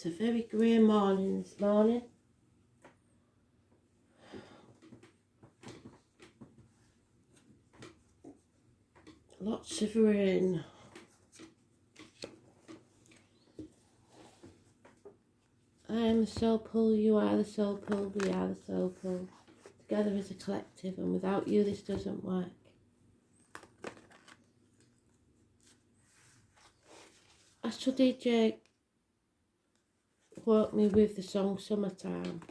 It's a very grey morning this morning. Lots of rain. I am the soul pool, you are the soul pool, we are the soul pool. Together as a collective, and without you this doesn't work. Astro DJ woke me with the song Summertime.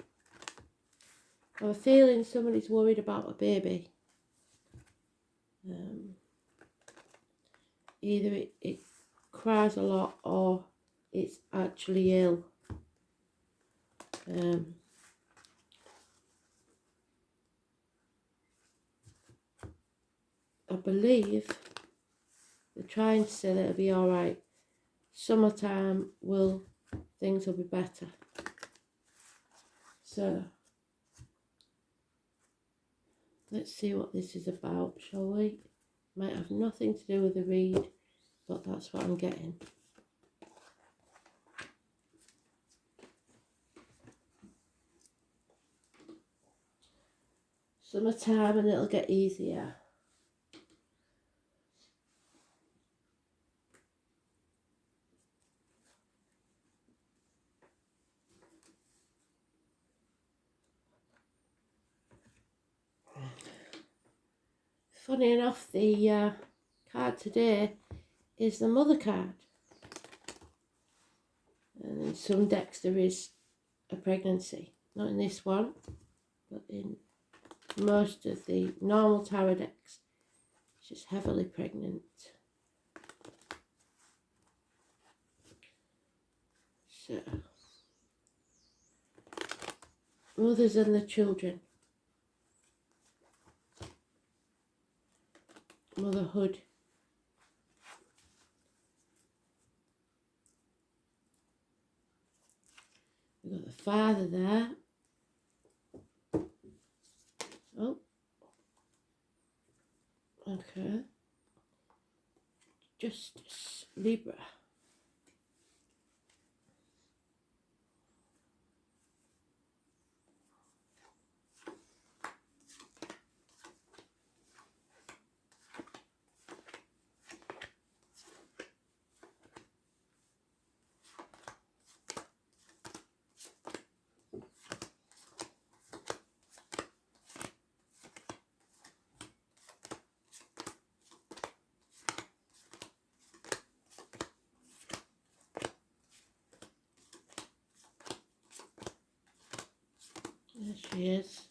I have a feeling somebody's worried about a baby. Either it cries a lot or it's actually ill. I believe they're trying to say that it'll be alright. Summertime things will be better. So let's see what this is about, shall we? Might have nothing to do with the read, but that's what I'm getting. Summertime and it'll get easier. Funny enough, the card today is the mother card. And in some decks there is a pregnancy. Not in this one, but in most of the normal tarot decks. She's heavily pregnant. So, mothers and the children. Motherhood. We've got the father there. Oh. Okay. Justice. Libra. There she is.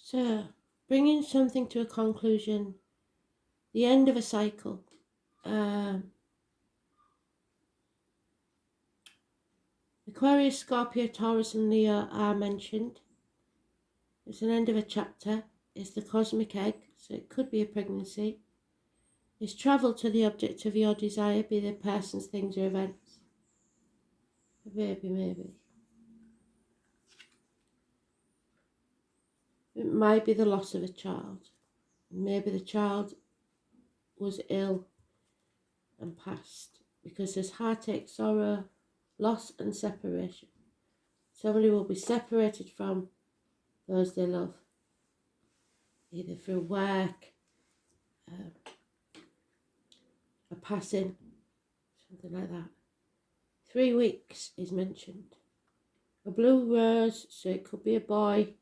So, bringing something to a conclusion, the end of a cycle. Aquarius, Scorpio, Taurus and Leo are mentioned. It's an end of a chapter. It's the cosmic egg, so it could be a pregnancy. It's travel to the object of your desire, be they persons, things or events. A baby, maybe. It might be the loss of a child. Maybe the child was ill and passed, because there's heartache, sorrow, loss and separation. Somebody will be separated from those they love, either through work, a passing, something like that. 3 weeks is mentioned. A blue rose, so it could be a boy.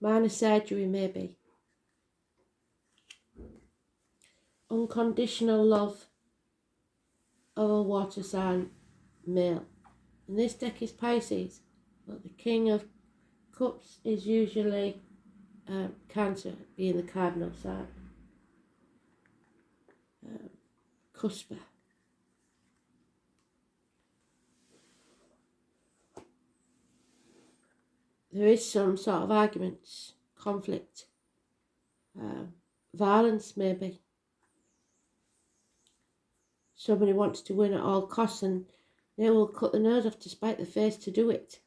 Minor surgery, maybe. Unconditional love of a water sign male. And this deck is Pisces, but the King of Cups is usually Cancer, being the cardinal sign. Cuspa. There is some sort of arguments, conflict, violence maybe. Somebody wants to win at all costs and they will cut the nose off to spite the face to do it.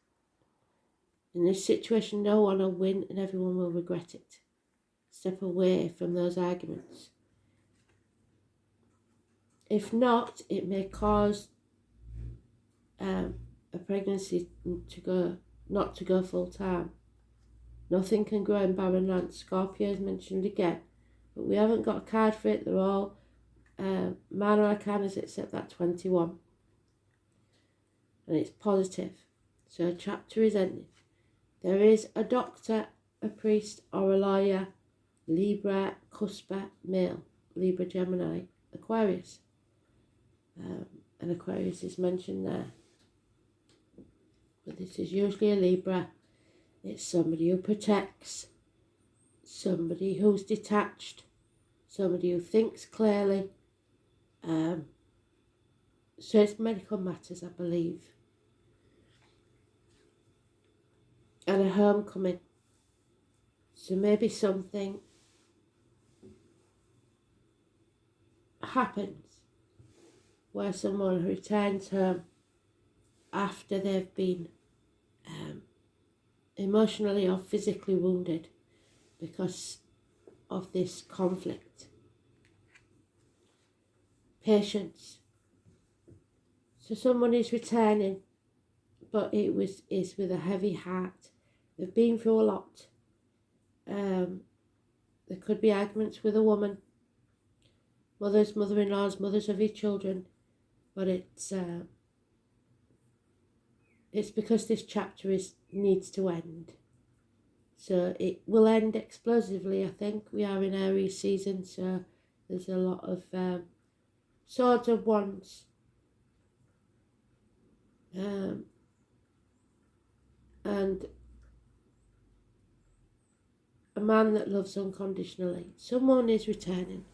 In this situation, no one will win and everyone will regret it. Step away from those arguments. If not, it may cause a pregnancy not to go full time. Nothing can grow in barren land. Scorpio is mentioned again, but we haven't got a card for it. They're all minor arcanas except that 21, and it's positive. So a chapter is ended. There is a doctor, a priest, or a lawyer. Libra, Cuspa, male. Libra, Gemini, Aquarius. And Aquarius is mentioned there. But this is usually a Libra. It's somebody who protects, somebody who's detached, somebody who thinks clearly. So it's medical matters, I believe. And a homecoming. So maybe something happens where someone returns home after they've been emotionally or physically wounded because of this conflict. Patience. So someone is returning, but is with a heavy heart. They've been through a lot. There could be arguments with a woman, mothers, mother-in-laws, mothers of your children, but it's because this chapter needs to end. So it will end explosively, I think. We are in Aries season, so there's a lot of swords of wands. And a man that loves unconditionally. Someone is returning.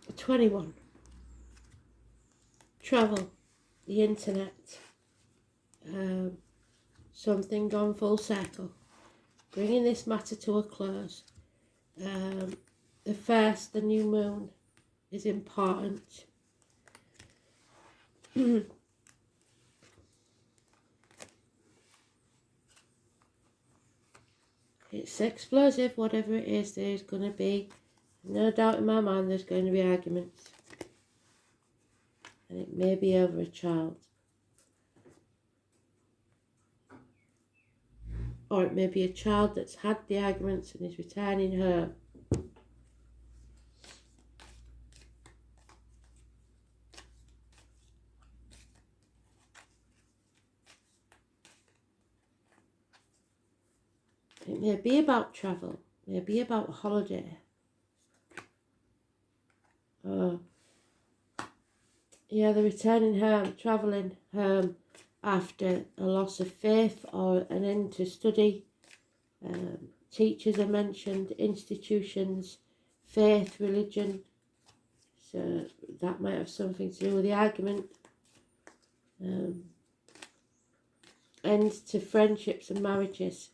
A 21. Travel, the internet, something gone full circle, bringing this matter to a close. The first, the new moon, is important. It's explosive, whatever it is. There's going to be, no doubt in my mind, there's going to be arguments. And it may be over a child. Or it may be a child that's had the arguments and is returning home. It may be about travel, it may be about a holiday. Yeah, they're returning home, travelling home after a loss of faith or an end to study. Teachers are mentioned, institutions, faith, religion. So that might have something to do with the argument. End to friendships and marriages.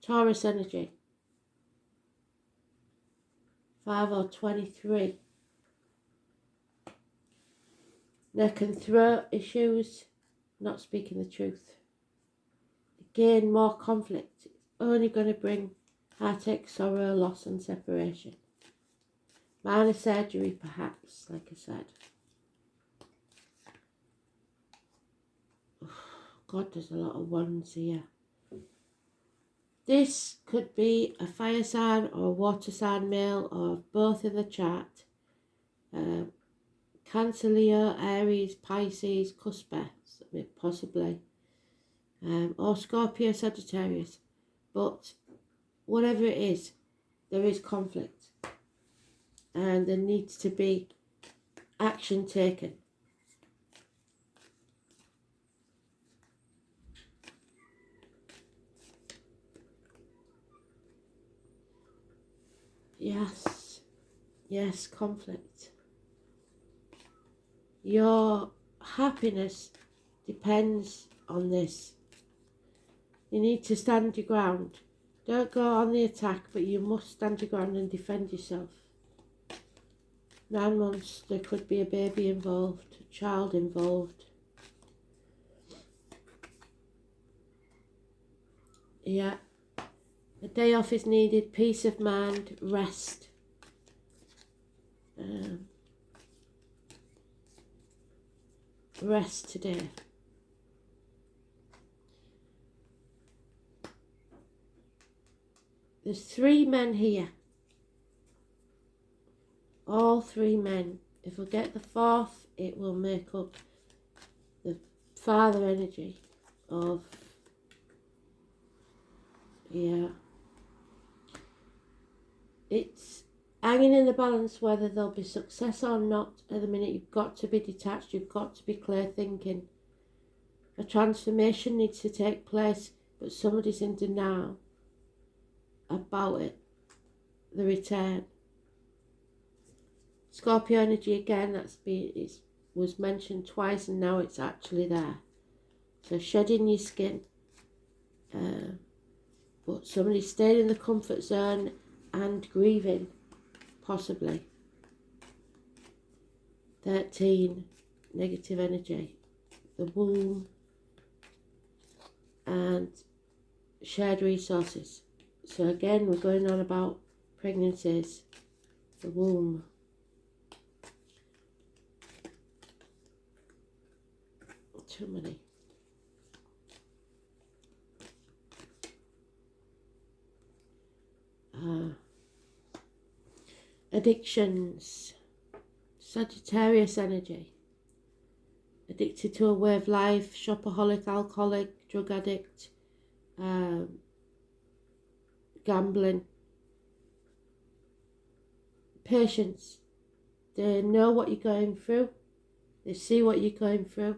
Taurus energy. 5 or 23. Neck and throat issues. Not speaking the truth. Again, more conflict. It's only going to bring heartache, sorrow, loss and separation. Minor surgery perhaps, like I said. God, there's a lot of ones here. This could be a fire sign or a water sign male or both in the chart. Cancer, Leo, Aries, Pisces, Cuspa, possibly. Or Scorpio, Sagittarius. But whatever it is, there is conflict. and there needs to be action taken. Yes, conflict. Your happiness depends on this. You need to stand your ground. Don't go on the attack, but you must stand your ground and defend yourself. 9 months, there could be a baby involved, a child involved. Yeah. A day off is needed, peace of mind, rest. Rest today. There's 3 men here. All 3 men. If we get the 4th, it will make up the father energy of, yeah. It's hanging in the balance whether there'll be success or not. At the minute, you've got to be detached, you've got to be clear thinking. A transformation needs to take place, but somebody's in denial about it, the return. Scorpio energy again, it was mentioned twice and now it's actually there. So shedding your skin, but somebody staying in the comfort zone and grieving, possibly. 13, negative energy, the womb and shared resources. So again, we're going on about pregnancies, the womb. Too many. Addictions, Sagittarius energy. Addicted to a way of life, shopaholic, alcoholic, drug addict, gambling. Patience. They know what you're going through. They see what you're going through.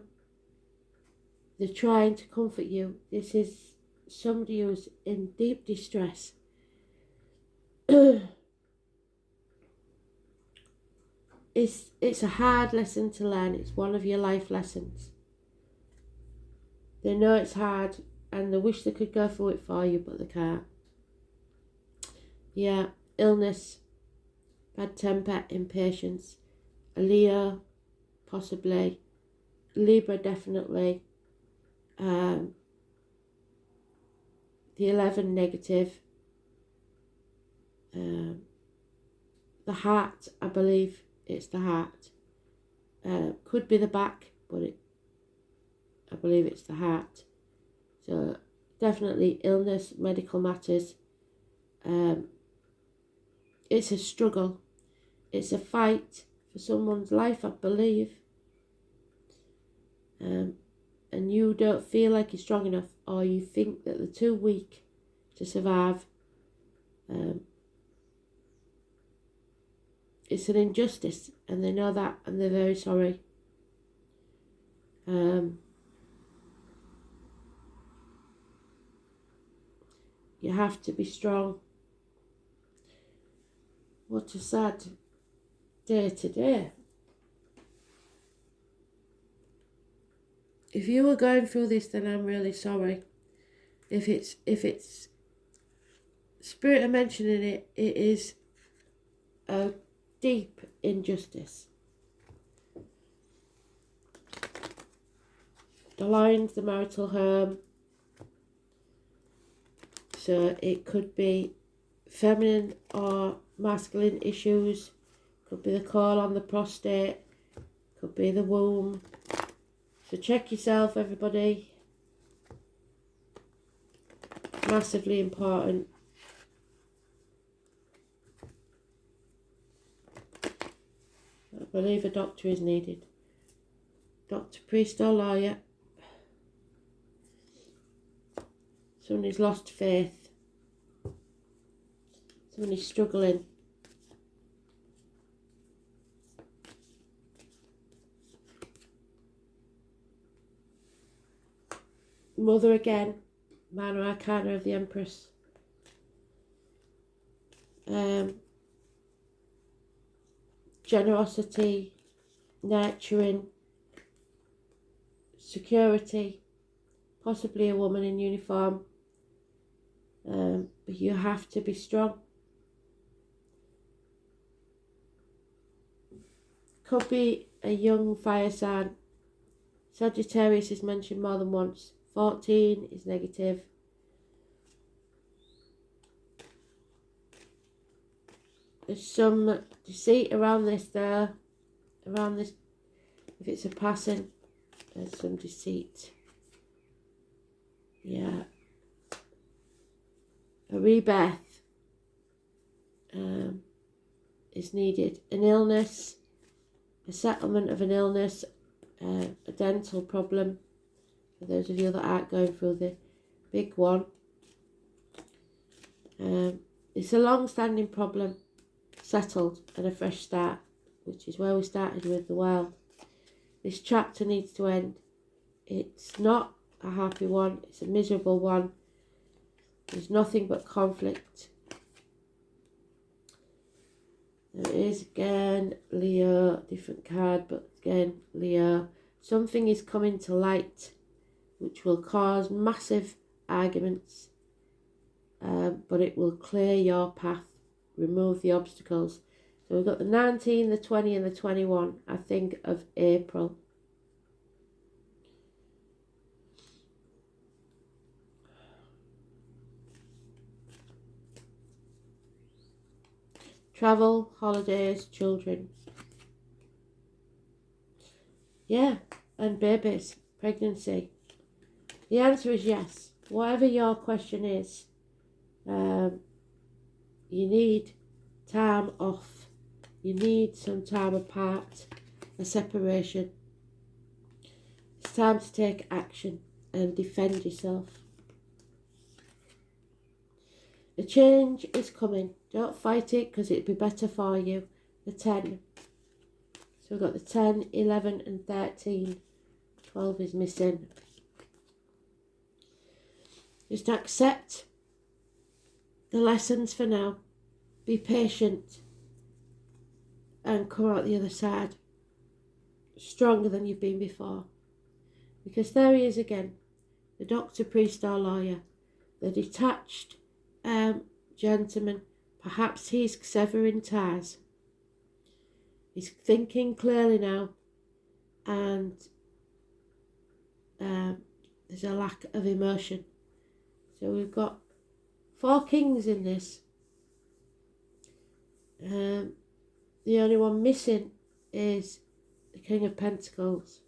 They're trying to comfort you. This is somebody who's in deep distress. It's a hard lesson to learn. It's one of your life lessons. They know it's hard and they wish they could go through it for you, but they can't. Yeah, illness, bad temper, impatience. A Leo, possibly. Libra, definitely. The 11, negative. The heart, I believe it's the heart. Could be the back, but I believe it's the heart. So definitely illness, medical matters. It's a struggle. It's a fight for someone's life, I believe. And you don't feel like you're strong enough, or you think that they're too weak to survive. It's an injustice, and they know that, and they're very sorry. You have to be strong. What a sad day today. If you were going through this, then I'm really sorry. If it's spirit are mentioning it, it is a deep injustice. The Lions, the marital home. So it could be feminine or masculine issues. Could be the call on the prostate. Could be the womb. So check yourself, everybody. Massively important. I believe a doctor is needed. Doctor, priest or lawyer. Someone who's lost faith. Someone who's struggling. Mother again, Minor Arcana of the Empress. Generosity, nurturing, security, possibly a woman in uniform, but you have to be strong. Could be a young fire sign. Sagittarius is mentioned more than once. 14 is negative. There's some deceit around this there. Around this, if it's a passing, there's some deceit. Yeah. A rebirth is needed. An illness, a settlement of an illness, a dental problem. For those of you that aren't going through the big one. It's a long-standing problem, settled, and a fresh start, which is where we started with the world. This chapter needs to end. It's not a happy one, it's a miserable one. There's nothing but conflict. There is again Leo, different card, but again Leo. Something is coming to light which will cause massive arguments, but it will clear your path, remove the obstacles. So we've got the 19, the 20 and the 21, I think, of April. Travel, holidays, children. Yeah, and babies, pregnancy. The answer is yes. Whatever your question is, you need time off. You need some time apart, a separation. It's time to take action and defend yourself. The change is coming. Don't fight it, because it'd be better for you. The 10. So we've got the 10, 11 and 13. 12 is missing. Just accept the lessons for now. Be patient and come out the other side stronger than you've been before. Because there he is again, the doctor, priest or lawyer, the detached gentleman. Perhaps he's severing ties. He's thinking clearly now, and there's a lack of emotion. So we've got 4 kings in this. The only one missing is the King of Pentacles.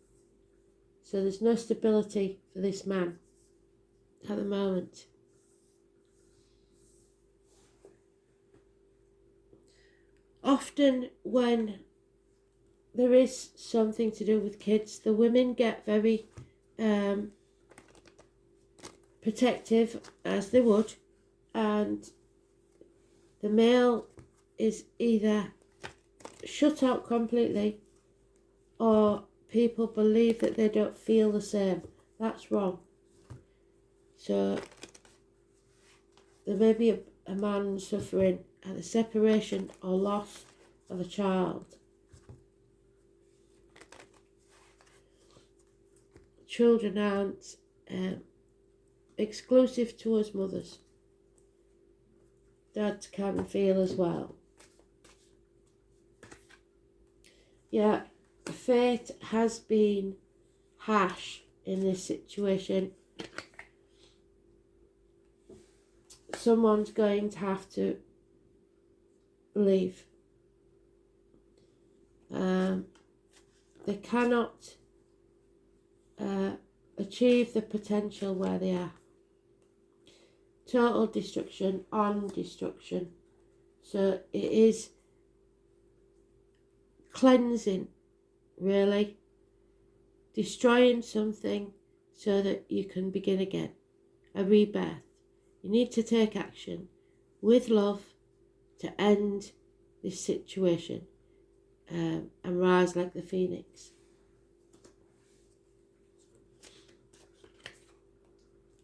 So there's no stability for this man at the moment. Often when there is something to do with kids, the women get very protective, as they would, and the male is either shut out completely, or people believe that they don't feel the same. That's wrong. So there may be a man suffering at the separation or loss of a child. Children aren't exclusive to us mothers. Dads can feel as well. Yeah, fate has been harsh in this situation. Someone's going to have to leave. They cannot achieve the potential where they are. Total destruction on destruction. So it is cleansing, really. Destroying something so that you can begin again. A rebirth. You need to take action with love to end this situation and rise like the phoenix.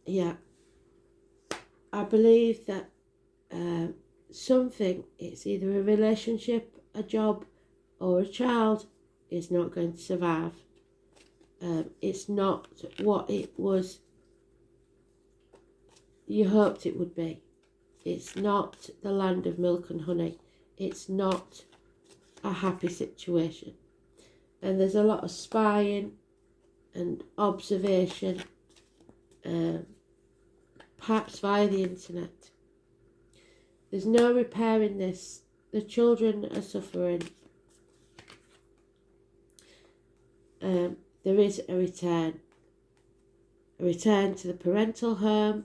Yeah, I believe that something, it's either a relationship, a job, or a child, is not going to survive. It's not what it was you hoped it would be. It's not the land of milk and honey. It's not a happy situation. And there's a lot of spying and observation, perhaps via the internet. There's no repairing this. The children are suffering. There is a return to the parental home,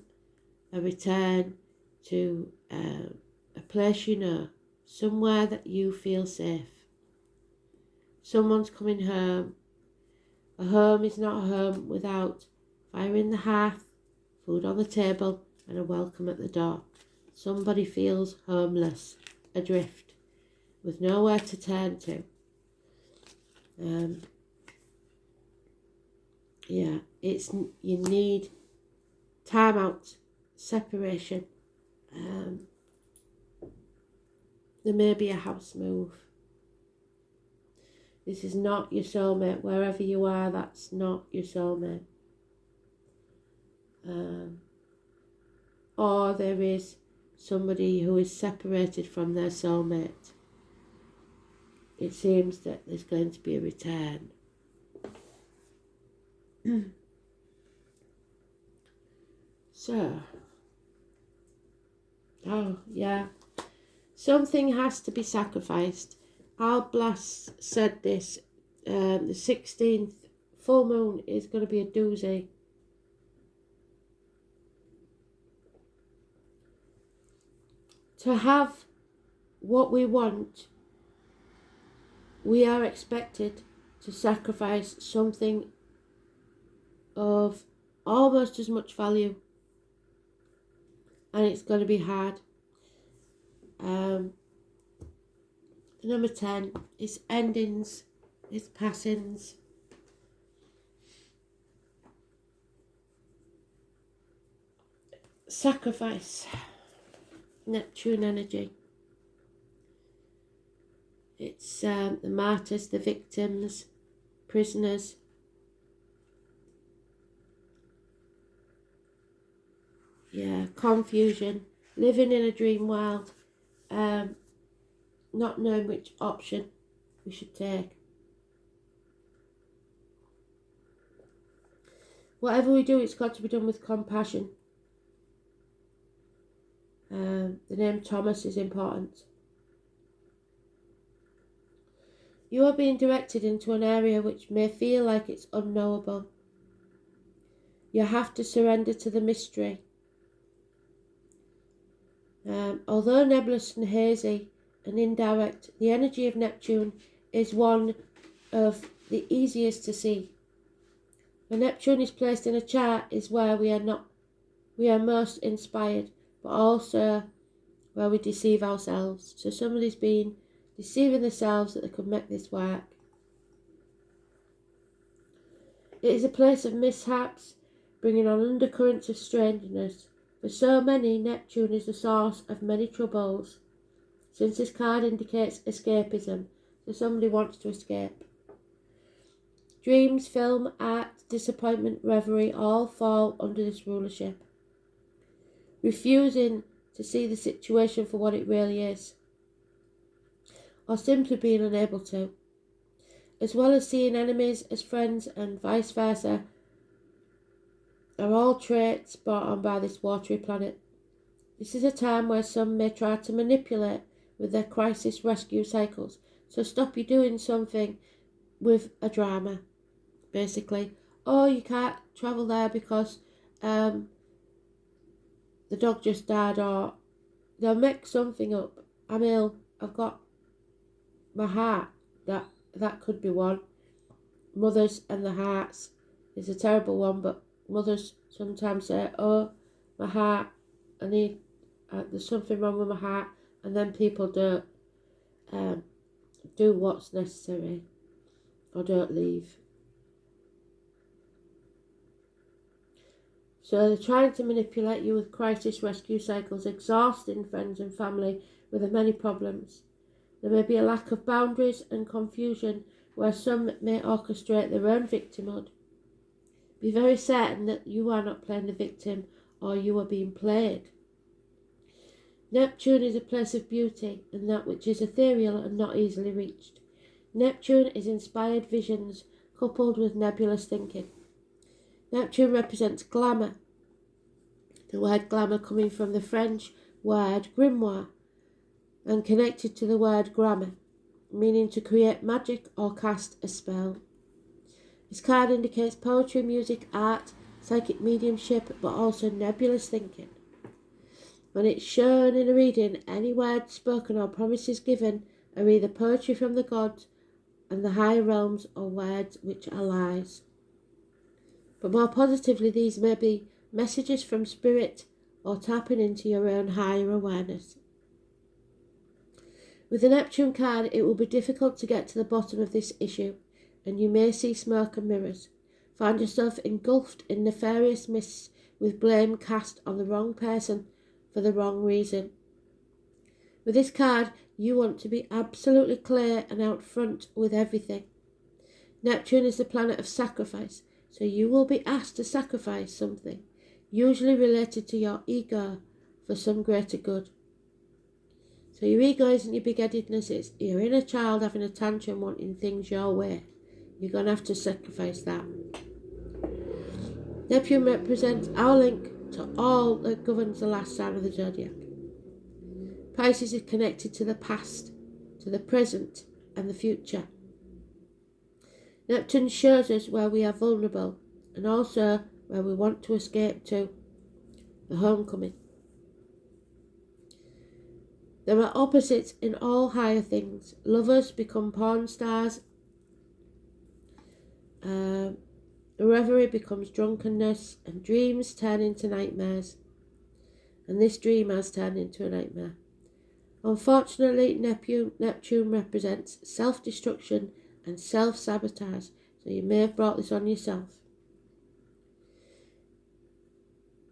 a return to a place you know, somewhere that you feel safe. Someone's coming home. A home is not a home without fire in the hearth, food on the table, and a welcome at the door. Somebody feels homeless, adrift, with nowhere to turn to. Yeah, you need time out, separation. There may be a house move. This is not your soulmate. Wherever you are, that's not your soulmate. Or there is somebody who is separated from their soulmate. It seems that there's going to be a return. So, oh yeah, something has to be sacrificed. Al Blas said this, the 16th full moon is going to be a doozy. To have what we want, we are expected to sacrifice something of almost as much value, and it's going to be hard. Number 10 is endings, it's passings. Sacrifice, Neptune energy. It's the martyrs, the victims, prisoners. Yeah, confusion, living in a dream world, not knowing which option we should take. Whatever we do, it's got to be done with compassion. The name Thomas is important. You are being directed into an area which may feel like it's unknowable. You have to surrender to the mystery. Although nebulous and hazy and indirect, the energy of Neptune is one of the easiest to see. When Neptune is placed in a chart is where we are most inspired, but also where we deceive ourselves. So somebody's been deceiving themselves that they could make this work. It is a place of mishaps, bringing on undercurrents of strangeness. For so many, Neptune is the source of many troubles, since this card indicates escapism, so somebody wants to escape. Dreams, film, art, disappointment, reverie all fall under this rulership. Refusing to see the situation for what it really is, or simply being unable to, as well as seeing enemies as friends and vice versa, are all traits brought on by this watery planet. This is a time where some may try to manipulate with their crisis rescue cycles, so stop you doing something with a drama, basically. Oh, you can't travel there because the dog just died, or they'll make something up. I'm ill, I've got my heart. That could be one. Mothers and the hearts is a terrible one, but mothers sometimes say, oh, my heart, I need, there's something wrong with my heart, and then people don't do what's necessary or don't leave. So they're trying to manipulate you with crisis rescue cycles, exhausting friends and family with the many problems. There may be a lack of boundaries and confusion where some may orchestrate their own victimhood. Be very certain that you are not playing the victim or you are being played. Neptune is a place of beauty and that which is ethereal and not easily reached. Neptune is inspired visions coupled with nebulous thinking. Neptune represents glamour. The word glamour coming from the French word grimoire and connected to the word grammar, meaning to create magic or cast a spell. This card indicates poetry, music, art, psychic mediumship, but also nebulous thinking. When it's shown in a reading, any words spoken or promises given are either poetry from the gods and the higher realms or words which are lies. But more positively, these may be messages from spirit or tapping into your own higher awareness. With the Neptune card, it will be difficult to get to the bottom of this issue, and you may see smoke and mirrors. Find yourself engulfed in nefarious mists with blame cast on the wrong person for the wrong reason. With this card, you want to be absolutely clear and out front with everything. Neptune is the planet of sacrifice, so you will be asked to sacrifice something, usually related to your ego, for some greater good. So your ego isn't your big-headedness, it's your inner child having a tantrum wanting things your way. You're going to have to sacrifice that. Neptune represents our link to all that governs the last sign of the zodiac. Pisces is connected to the past, to the present and the future. Neptune shows us where we are vulnerable and also where we want to escape to, the homecoming. There are opposites in all higher things. Lovers become porn stars. Reverie becomes drunkenness, and dreams turn into nightmares. And this dream has turned into a nightmare. Unfortunately, Neptune represents self-destruction and self-sabotage, so you may have brought this on yourself.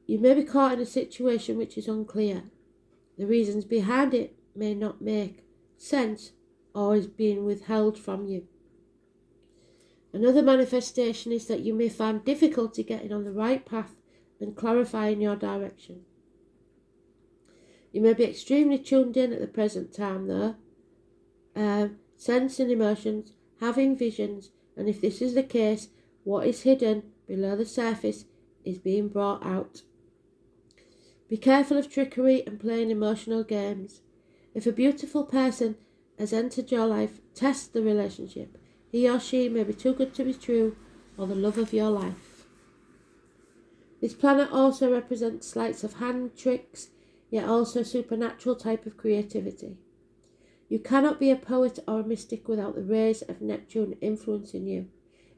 You may be caught in a situation which is unclear. The reasons behind it may not make sense or is being withheld from you. Another manifestation is that you may find difficulty getting on the right path and clarifying your direction. You may be extremely tuned in at the present time though, sensing emotions, having visions, and if this is the case, what is hidden below the surface is being brought out. Be careful of trickery and playing emotional games. If a beautiful person has entered your life, test the relationship. He or she may be too good to be true, or the love of your life. This planet also represents sleights of hand, tricks, yet also supernatural type of creativity. You cannot be a poet or a mystic without the rays of Neptune influencing you.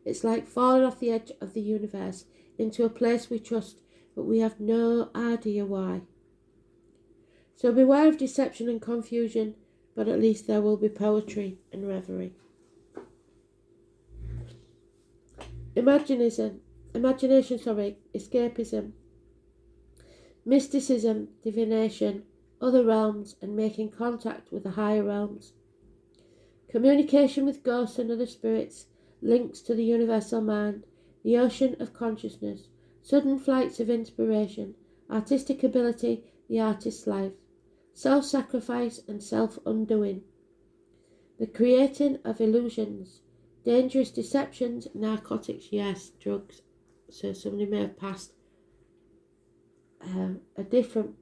It's like falling off the edge of the universe into a place we trust, but we have no idea why. So beware of deception and confusion, but at least there will be poetry and reverie. Imagination, escapism, mysticism, divination, other realms, and making contact with the higher realms. Communication with ghosts and other spirits, links to the universal mind, the ocean of consciousness, sudden flights of inspiration, artistic ability, the artist's life, self-sacrifice and self-undoing, the creating of illusions, dangerous deceptions, narcotics, yes, drugs. So somebody may have passed a different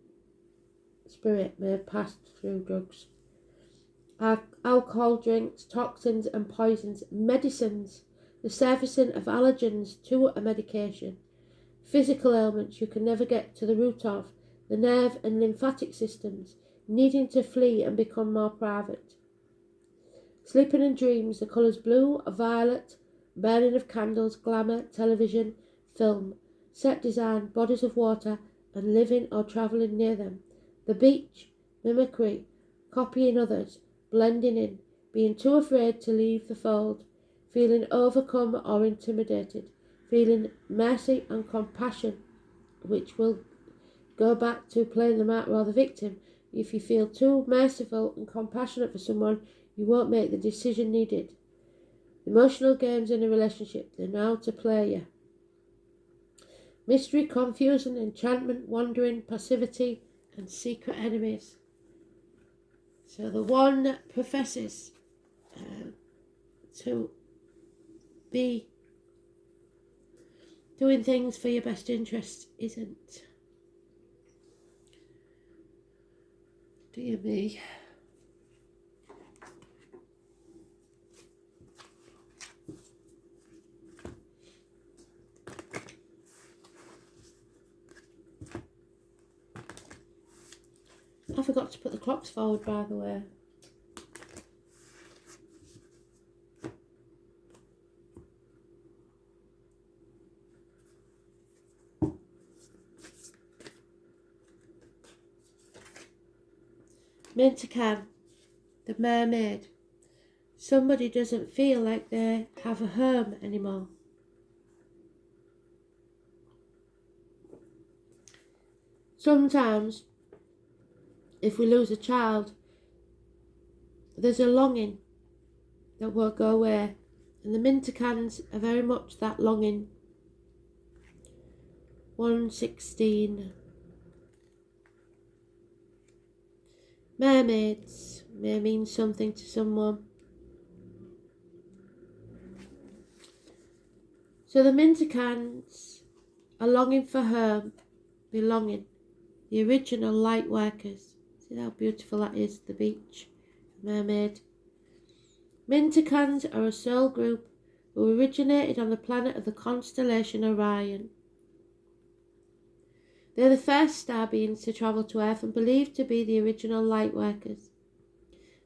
spirit may have passed through drugs. Alcohol, drinks, toxins and poisons, medicines, the surfacing of allergens to a medication, physical ailments you can never get to the root of, the nerve and lymphatic systems, needing to flee and become more private. Sleeping in dreams, the colours blue, violet, burning of candles, glamour, television, film, set design, bodies of water, and living or travelling near them. The beach, mimicry, copying others, blending in, being too afraid to leave the fold, feeling overcome or intimidated, feeling mercy and compassion which will go back to playing the martyr or the victim. If you feel too merciful and compassionate for someone, you won't make the decision needed. Emotional games in a relationship, they know how to play you. Mystery, confusion, enchantment, wandering, passivity, and secret enemies. So the one that professes to be doing things for your best interest isn't. Dear me. I forgot to put the clocks forward, by the way. Mintakan, the mermaid. Somebody doesn't feel like they have a home anymore. Sometimes, if we lose a child, there's a longing that won't go away. And the Mintakans are very much that longing. 116. Mermaids may mean something to someone. So the Mintakans are longing for home, belonging. The original light workers. See how beautiful that is, the beach, mermaid. Mintakans are a soul group who originated on the planet of the constellation Orion. They're the first star beings to travel to Earth and believed to be the original light workers.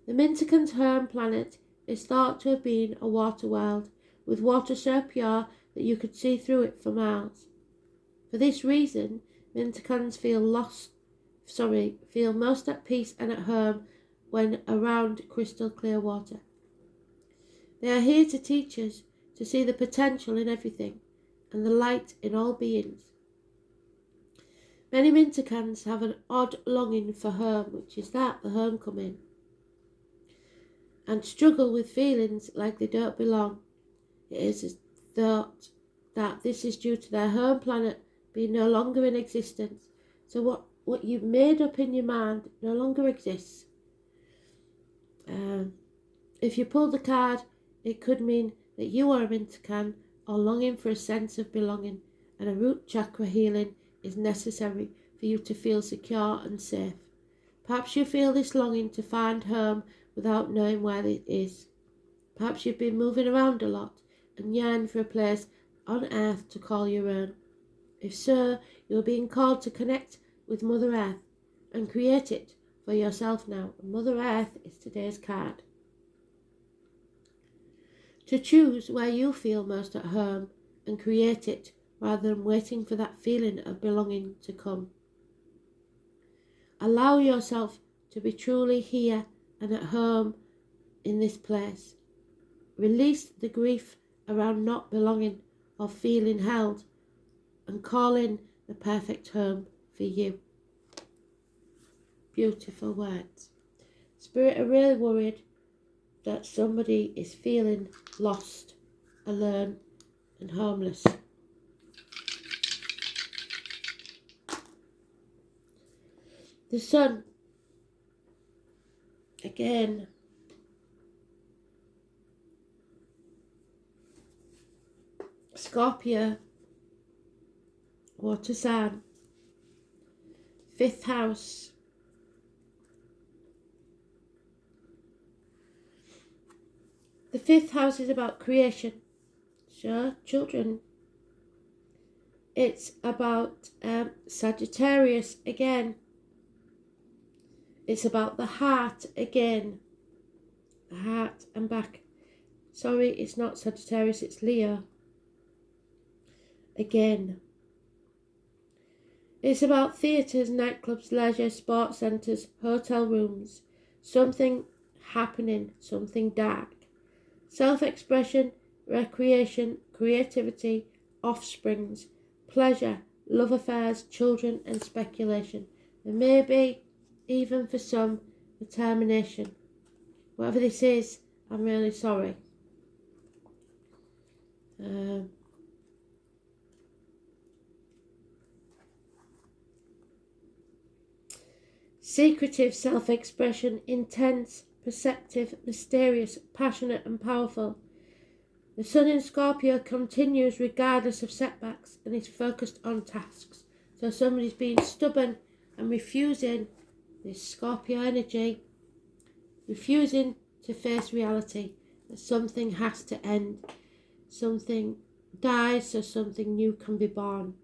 The Mintakans' home planet is thought to have been a water world, with water so pure that you could see through it for miles. For this reason, Mintakans feel most at peace and at home when around crystal clear water. They are here to teach us to see the potential in everything and the light in all beings. Many Mintakans have an odd longing for home, which is the homecoming, and struggle with feelings like they don't belong. It is thought that this is due to their home planet being no longer in existence. So what you've made up in your mind no longer exists. If you pull the card, it could mean that you are a Mintakan or longing for a sense of belonging, and a root chakra healing is necessary for you to feel secure and safe. Perhaps you feel this longing to find home without knowing where it is. Perhaps you've been moving around a lot and yearn for a place on earth to call your own. If so, you're being called to connect with Mother Earth and create it for yourself now. Mother Earth is today's card. To choose where you feel most at home and create it rather than waiting for that feeling of belonging to come. Allow yourself to be truly here and at home in this place. Release the grief around not belonging or feeling held, and call in the perfect home for you. Beautiful words. Spirit are really worried that somebody is feeling lost, alone, and homeless. The sun, again, Scorpio, water sign, 5th house. The 5th house is about creation, so children. It's about Sagittarius again. It's about the heart again. The heart and back. Sorry, it's not Sagittarius, it's Leo. Again. It's about theatres, nightclubs, leisure, sports centres, hotel rooms. Something happening, something dark. Self-expression, recreation, creativity, offsprings, pleasure, love affairs, children and speculation. There may be, even for some, a termination. Whatever this is, I'm really sorry. Secretive self-expression, intense, perceptive, mysterious, passionate and powerful. The Sun in Scorpio continues regardless of setbacks and is focused on tasks. So somebody's being stubborn and refusing this Scorpio energy, refusing to face reality, that something has to end, something dies so something new can be born.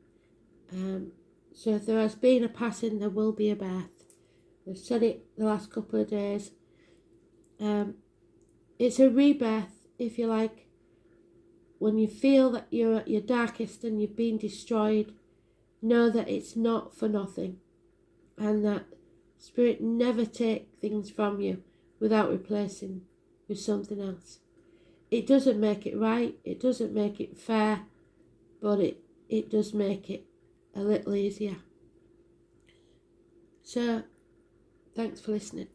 So if there has been a passing, there will be a birth. I've said it the last couple of days. It's a rebirth, if you like. When you feel that you're at your darkest and you've been destroyed, know that it's not for nothing, and that Spirit never takes things from you without replacing with something else. It doesn't make it right, it doesn't make it fair, but it does make it a little easier. So, thanks for listening.